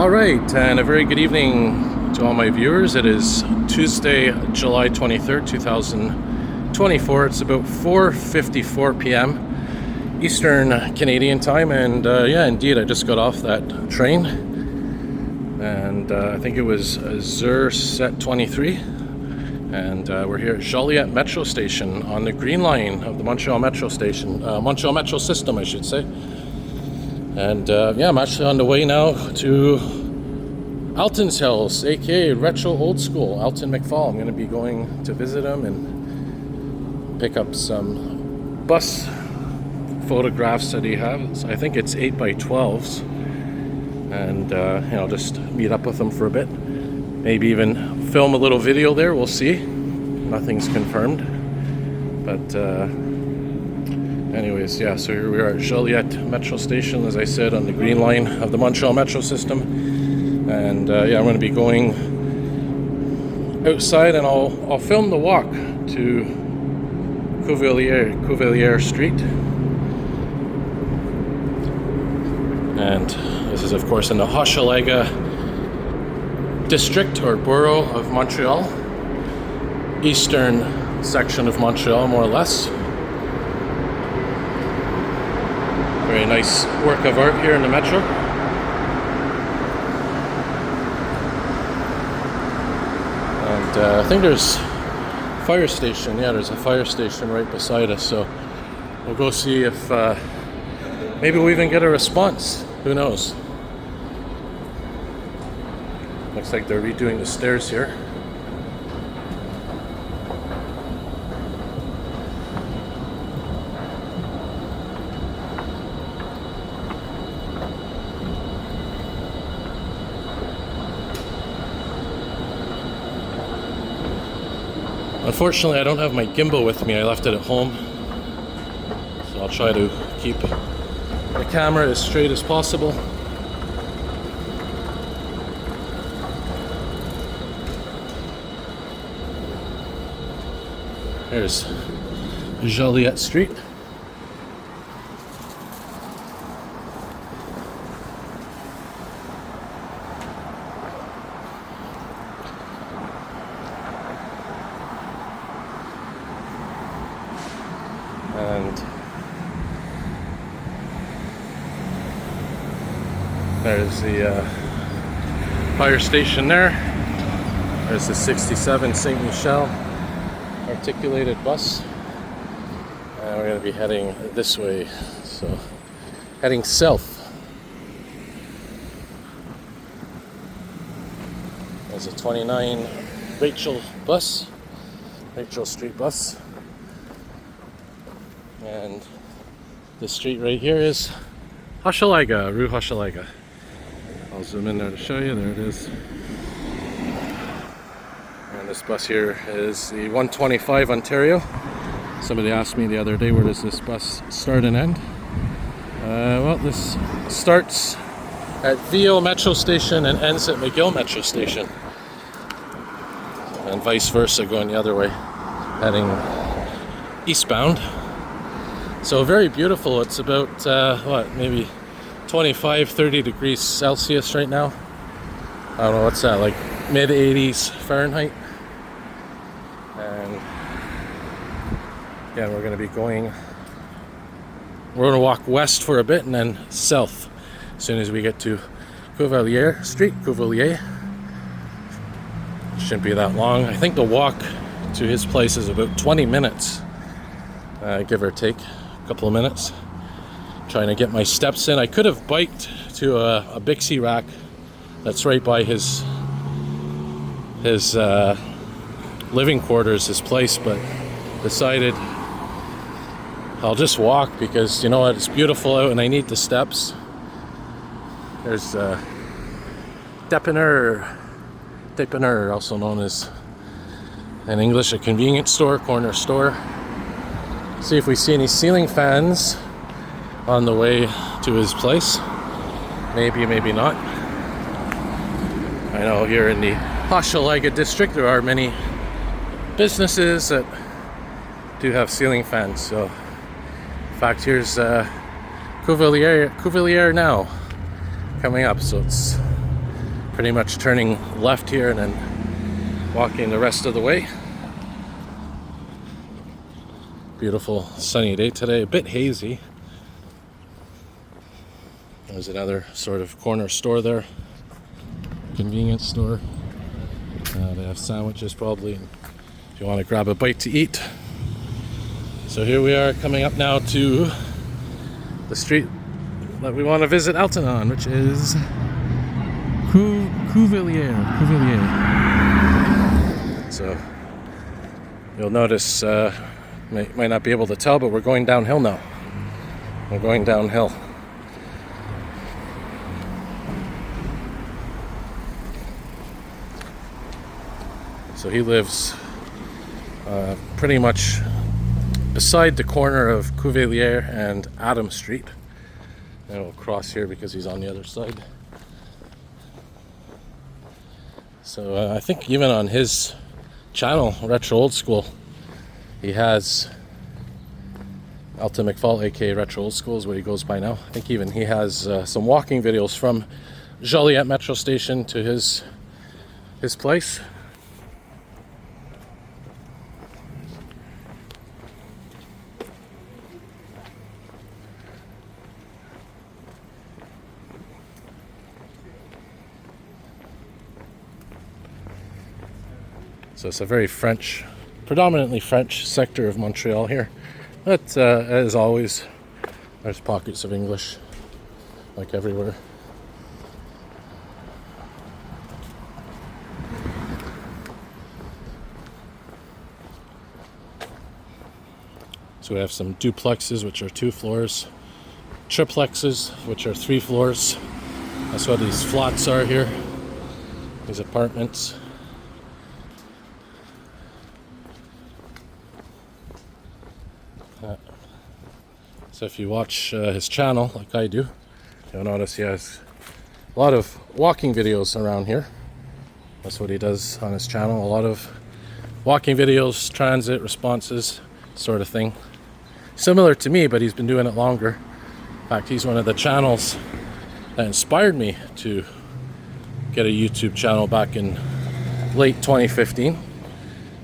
All right, and a very good evening to all my viewers. It is Tuesday, July 23rd, 2024. It's about 4:54 p.m. Eastern Canadian time, and yeah, indeed, I just got off that train, and I think it was AZUR set 23, and we're here at Joliette Metro Station on the Green Line of the Montreal Metro Station, Montreal Metro system, I should say. And yeah, I'm actually on the way now to Alton's house, aka Retro Old School, Elton McFall. I'm going to be going to visit him and pick up some bus photographs that he has. I think it's 8x12s, and you know, just meet up with him for a bit. Maybe even film a little video there. We'll see. Nothing's confirmed, but. Anyways, yeah, so here we are at Joliette Metro Station, as I said, on the Green Line of the Montreal Metro system. And yeah, I'm going to be going outside, and I'll film the walk to Cuvillier Street. And this is, of course, in the Hochelaga district or borough of Montreal, eastern section of Montreal, more or less. Very nice work of art here in the metro. And I think there's a fire station. Yeah, there's a fire station right beside us. So we'll go see if maybe we'll even get a response. Who knows? Looks like they're redoing the stairs here. Unfortunately, I don't have my gimbal with me. I left it at home. So I'll try to keep the camera as straight as possible. There's Joliette Street. And there's the fire station there. There's the 67 St. Michel articulated bus. And we're going to be heading this way, so heading south. There's a 29 Rachel Street bus. And the street right here is Hochelaga, Rue Hochelaga. I'll zoom in there to show you. There it is. And this bus here is the 125 Ontario. Somebody asked me the other day, where does this bus start and end? Well, this starts at VO Metro Station and ends at McGill Metro Station. And vice versa, going the other way, heading eastbound. So very beautiful. It's about, maybe 25-30 degrees Celsius right now. I don't know, what's that, like mid-80s Fahrenheit. And yeah, we're going to walk west for a bit and then south as soon as we get to Cuvillier Street, Cuvillier. Shouldn't be that long. I think the walk to his place is about 20 minutes, give or take. Couple of minutes, trying to get my steps in. I could have biked to a Bixie rack that's right by his living quarters, his place, but decided I'll just walk because, you know what, it's beautiful out and I need the steps. There's Dépanneur, also known as, in English, a convenience store, corner store. See if we see any ceiling fans on the way to his place. Maybe, maybe not. I know here in the Hochelaga district there are many businesses that do have ceiling fans. So, in fact, here's Cuvillier now coming up. So it's pretty much turning left here and then walking the rest of the way. Beautiful sunny day today, a bit hazy. There's another sort of corner store there, convenience store. They have sandwiches probably if you want to grab a bite to eat. So here we are coming up now to the street that we want to visit Elton on, which is Cuvillier. So you'll notice, might not be able to tell, but we're going downhill now. We're going downhill. So he lives pretty much beside the corner of Cuvillier and Adam Street. And we'll cross here because he's on the other side. So I think even on his channel, Retro Old School, he has Elton McFall, aka Retro Old School is what he goes by now. I think even he has some walking videos from Joliette Metro station to his place. So it's a very French, predominantly French sector of Montreal here. But as always, there's pockets of English, like everywhere. So we have some duplexes, which are 2 floors, triplexes, which are 3 floors. That's what these flats are here, these apartments. So if you watch his channel, like I do, you'll notice he has a lot of walking videos around here. That's what he does on his channel, a lot of walking videos, transit responses, sort of thing. Similar to me, but he's been doing it longer. In fact, he's one of the channels that inspired me to get a YouTube channel back in late 2015.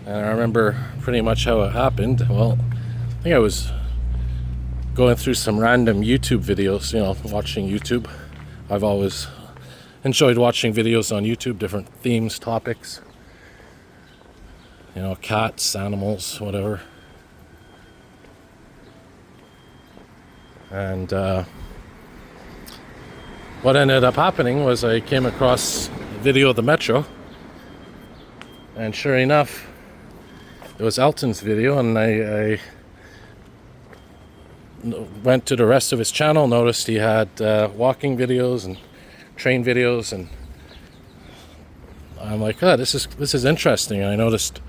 And I remember pretty much how it happened. Well, I think I was going through some random YouTube videos, watching YouTube. I've always enjoyed watching videos on YouTube, different themes, topics, cats, animals, whatever. And what ended up happening was I came across a video of the Metro, and sure enough, it was Elton's video, and I went to the rest of his channel, noticed he had walking videos and train videos, and I'm like, oh, this is interesting. And I noticed,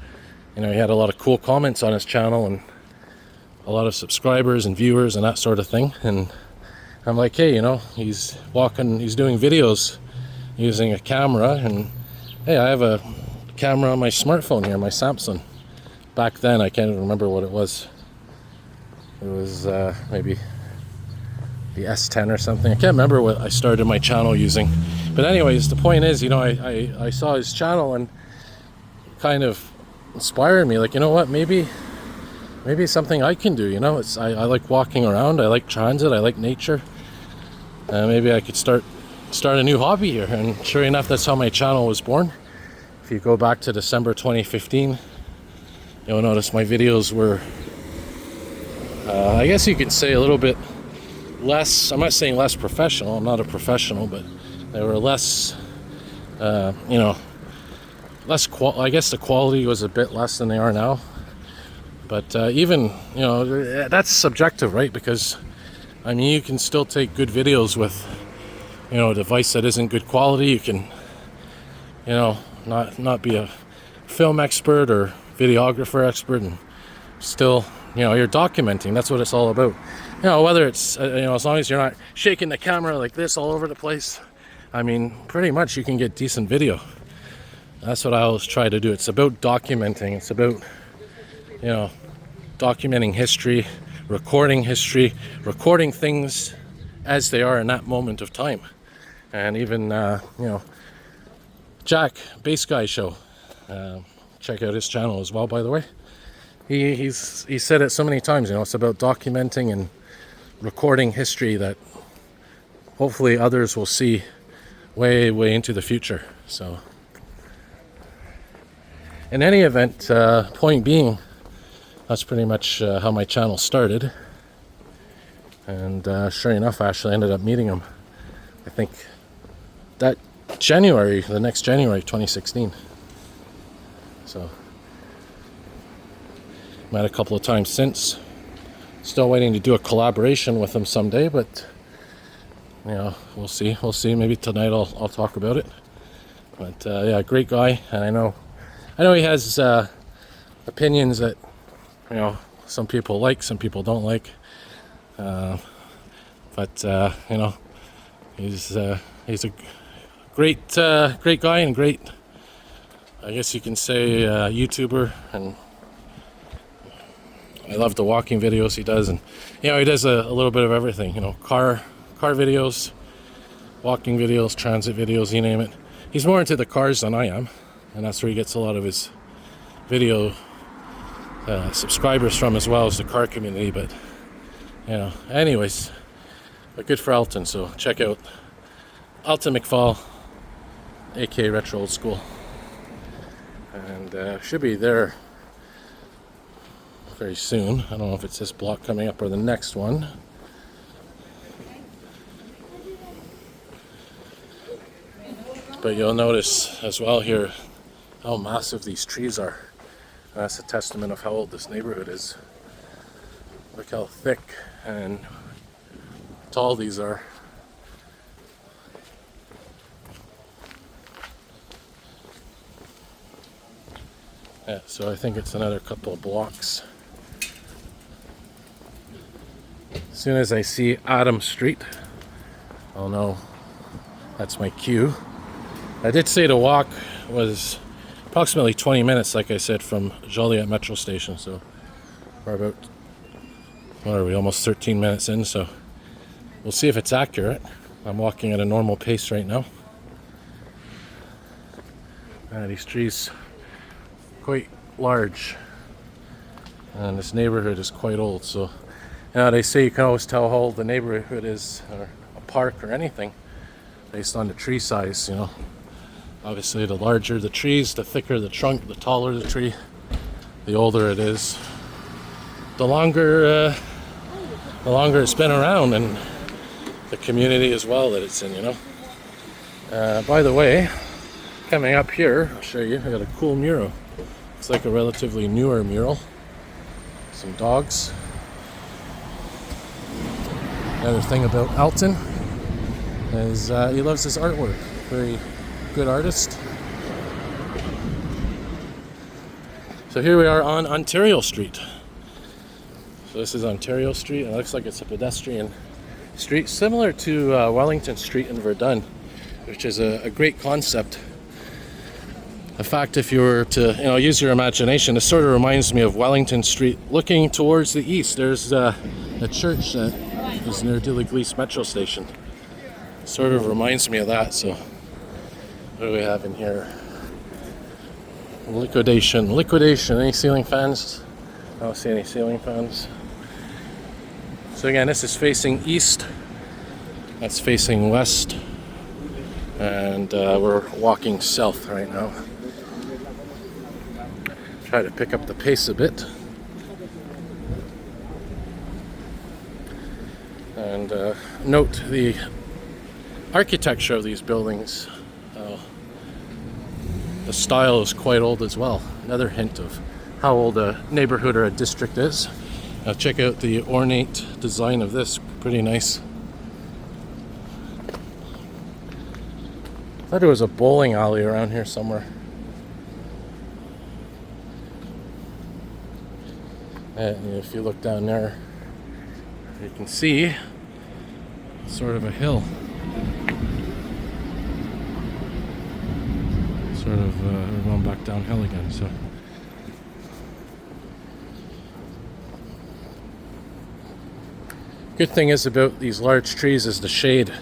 he had a lot of cool comments on his channel and a lot of subscribers and viewers and that sort of thing. And I'm like, hey, he's doing videos using a camera, and hey, I have a camera on my smartphone here, my Samsung. Back then, I can't even remember what it was. It was maybe the S10 or something. I can't remember what I started my channel using. But anyways, the point is, I saw his channel and kind of inspired me. Like, you know what, maybe something I can do. I like walking around, I like transit, I like nature. Maybe I could start a new hobby here. And sure enough, that's how my channel was born. If you go back to December 2015, you'll notice my videos were I guess you could say a little bit less, I'm not saying less professional, I'm not a professional, but they were less, I guess the quality was a bit less than they are now. But even, that's subjective, right? Because, you can still take good videos with, a device that isn't good quality. You can, not be a film expert or videographer expert, and still, you're documenting. That's what it's all about. Whether it's, as long as you're not shaking the camera like this all over the place, pretty much you can get decent video. That's what I always try to do. It's about documenting. It's about, documenting history, recording things as they are in that moment of time. And even, Jack, Bass Guy Show. Check out his channel as well, by the way. He said it so many times, you know, it's about documenting and recording history that hopefully others will see way into the future. So in any event, point being, that's pretty much how my channel started. And sure enough, I actually ended up meeting him, I think that January, the next January 2016. So met a couple of times since. Still waiting to do a collaboration with him someday, but you know, we'll see. Maybe tonight I'll talk about it. But yeah, great guy, and I know he has opinions that, you know, some people like, some people don't like. But you know, he's a great guy and great, I guess you can say, YouTuber. And I love the walking videos he does, and you know, he does a little bit of everything. You know, car videos, walking videos, transit videos, you name it. He's more into the cars than I am, and that's where he gets a lot of his video subscribers from, as well as the car community. But you know, anyways, but good for Elton. So check out Elton McFall, aka Retro Old School, and should be there very soon. I don't know if it's this block coming up or the next one. But you'll notice as well here how massive these trees are. And that's a testament of how old this neighborhood is. Look how thick and tall these are. Yeah, so I think it's another couple of blocks. As soon as I see Adam Street, I'll know that's my cue. I did say the walk was approximately 20 minutes, like I said, from Joliette Metro station. So we're about, what are we, almost 13 minutes in, so we'll see if it's accurate. I'm walking at a normal pace right now. These trees quite large, and this neighborhood is quite old. So, you know, they say you can always tell how old the neighborhood is, or a park or anything, based on the tree size. You know, obviously the larger the trees, the thicker the trunk, the taller the tree, the older it is, the longer it's been around, and the community as well that it's in, you know. By the way, coming up here, I'll show you, I got a cool mural. It's like a relatively newer mural. Some dogs. Another thing about Elton is he loves his artwork. Very good artist. So here we are on Ontario Street. So this is Ontario Street, and it looks like it's a pedestrian street, similar to Wellington Street in Verdun, which is a great concept. In fact, if you were to, you know, use your imagination, it sort of reminds me of Wellington Street looking towards the east. There's a church that is near Dilleglice Metro Station. It sort of reminds me of that. So what do we have in here? Liquidation. Any ceiling fans? I don't see any ceiling fans. So again, this is facing east. That's facing west. And we're walking south right now. Try to pick up the pace a bit. And note the architecture of these buildings. The style is quite old as well. Another hint of how old a neighborhood or a district is. Now check out the ornate design of this. Pretty nice. I thought there was a bowling alley around here somewhere. And if you look down there, you can see sort of a hill. Sort of we're going back downhill again. So good thing is about these large trees is the shade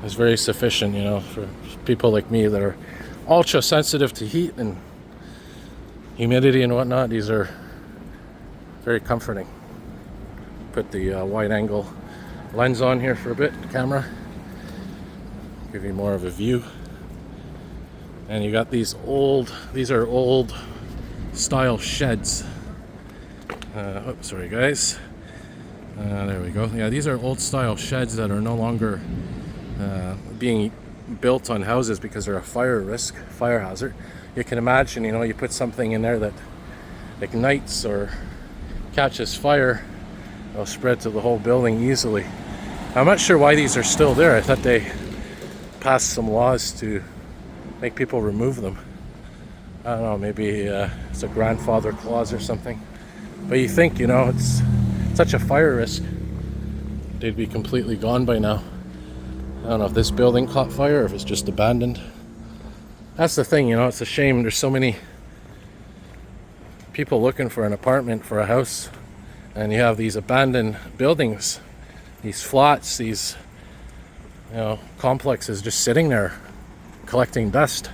is very sufficient, you know, for people like me that are ultra sensitive to heat and humidity and whatnot. These are very comforting. Put the wide angle lens on here for a bit, camera. Give you more of a view. And you got these are old style sheds. Oops, sorry guys. There we go. Yeah, these are old style sheds that are no longer being built on houses because they're a fire hazard. You can imagine, you know, you put something in there that ignites or catches fire, it'll spread to the whole building easily. I'm not sure why these are still there. I thought they passed some laws to make people remove them. I don't know, maybe it's a grandfather clause or something. But you think, you know, it's such a fire risk, they'd be completely gone by now. I don't know if this building caught fire or if it's just abandoned. That's the thing, you know, it's a shame there's so many people looking for an apartment, for a house, and you have these abandoned buildings, these flats, these, you know, complexes just sitting there collecting dust.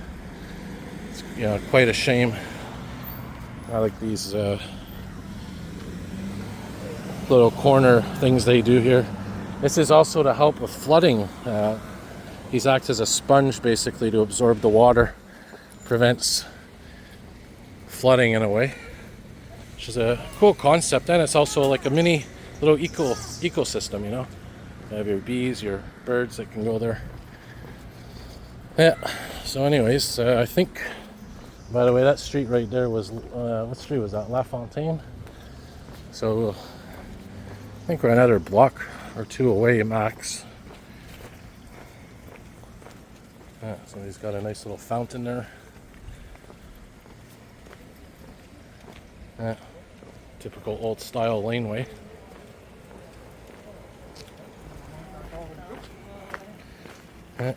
It's, you know, quite a shame. I like these little corner things they do here. This is also to help with flooding. These act as a sponge basically to absorb the water, prevents flooding in a way, which is a cool concept. And it's also like a mini little ecosystem, you know. You have your bees, your birds that can go there. Yeah, so anyways, I think, by the way, that street right there was, what street was that? La Fontaine. So I think we're another block or two away max. Yeah, so he's got a nice little fountain there. Yeah, typical old style laneway. Yeah.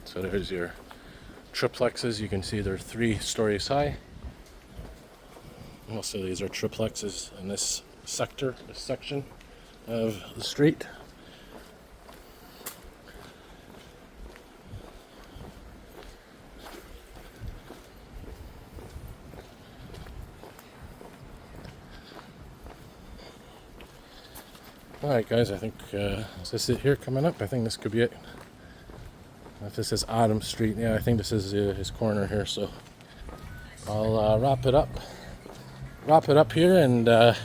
So there's your triplexes. You can see they're 3 stories high. Most of these are triplexes in this sector, this section of the street. Alright guys, I think, is this it here coming up? I think this could be it. If this is Adam Street, yeah, I think this is his corner here, so I'll wrap it up here, and go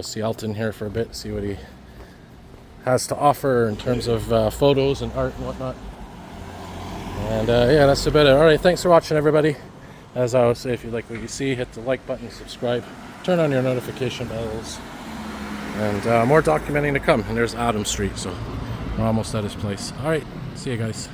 see Elton here for a bit, see what he has to offer in terms of photos and art and whatnot. And yeah, that's about it. Alright, thanks for watching everybody. As I always say, if you like what you see, hit the like button, subscribe, turn on your notification bells, and more documenting to come. And there's Adam Street, so we're almost at his place. Alright, see you guys.